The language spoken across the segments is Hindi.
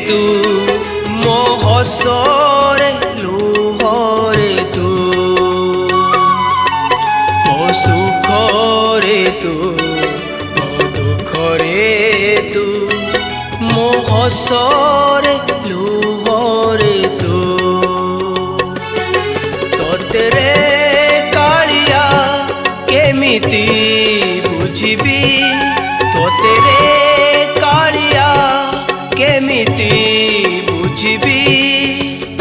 तू मो हसरे लुहरे तू मो सुखरे तू मो दुखरे तू मो हसरे लुहरे तू तोतेरे कालिया केमिति बुझिबी तोतेरे कालिया केमिति बुझिबी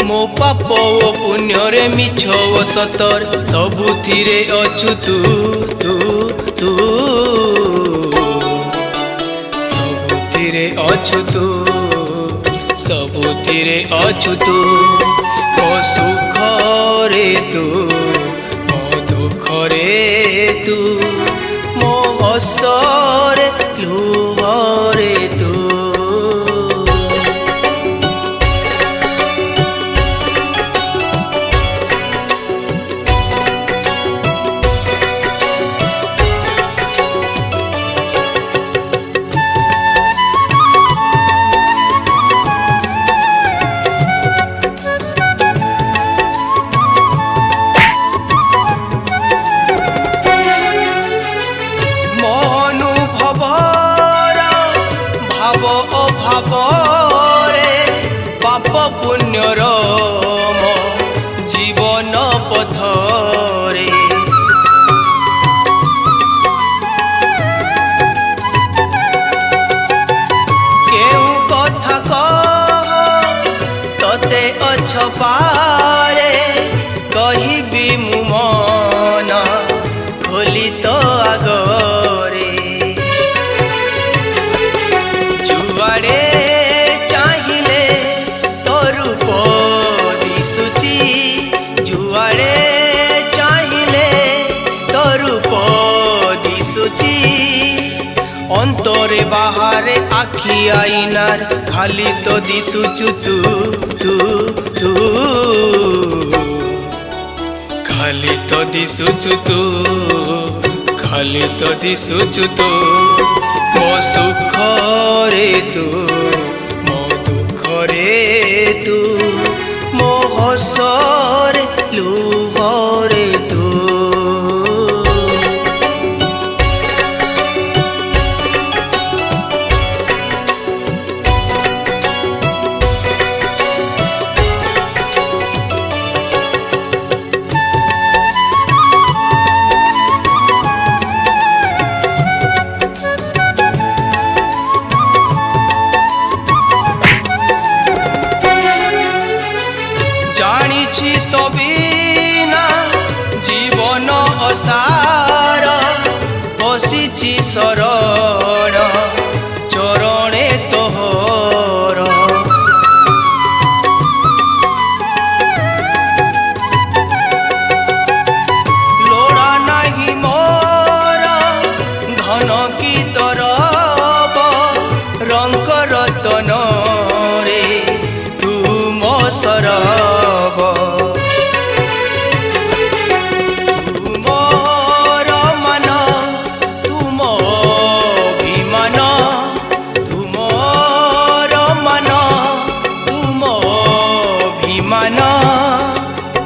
मो पाप ओ पुण्य रे मिछ ओ सतर सबुथिरे अछु तू तू तू सबुथिरे अछु तू सबुथिरे अछु तू मो सुख रे तू मो दुख रे तू मो हसरे लुहरे तू पाप पुण्यर मो जीवन पथरे केउ कथा कह तते अछ पारे कहिबी मु मन खोली तो आगरे जुआड़े अंतरे बाहरे आखि आईनार खाली तो दिसुचु तू तू तू खाली तो दिसुचु तू खाली तो दिसुचु तू मो सुख रे तू मो दुख रे तू मो हसरे लुहरे तू तो बिना जीवन असार बसिची शरण चरणे तोहर लोड़ा नाही मोर धन की तरब रंग रतन रे तुम सरब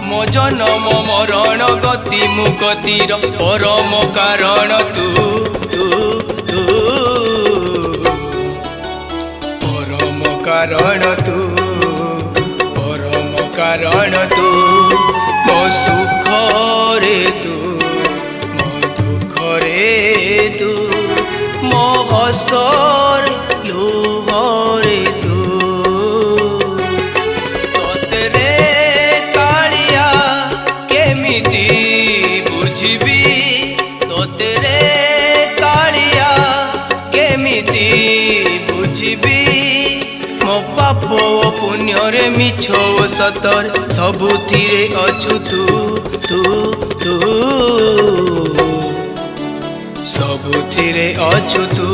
मो जन्म मरण गति मुक्तिर परम कारण तू तू तू परम कारण तू परम कारण तू मो सुख रे तू मो दुख रे तू मो हसरे लुहरे तू तोतेरे कालिया केमिति बुझिबी तोतेरे कालिया केमिति बुझिबी मो पाप ओ पुण्य रे मिछ ओ सतर सबुथिरे अछु तू तू तू सबुथिरे अछु तू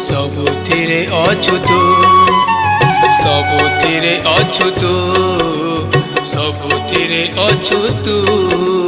सबुथिरे अछु तू सबुथिरे अछु तू सबुथिरे अछु तू।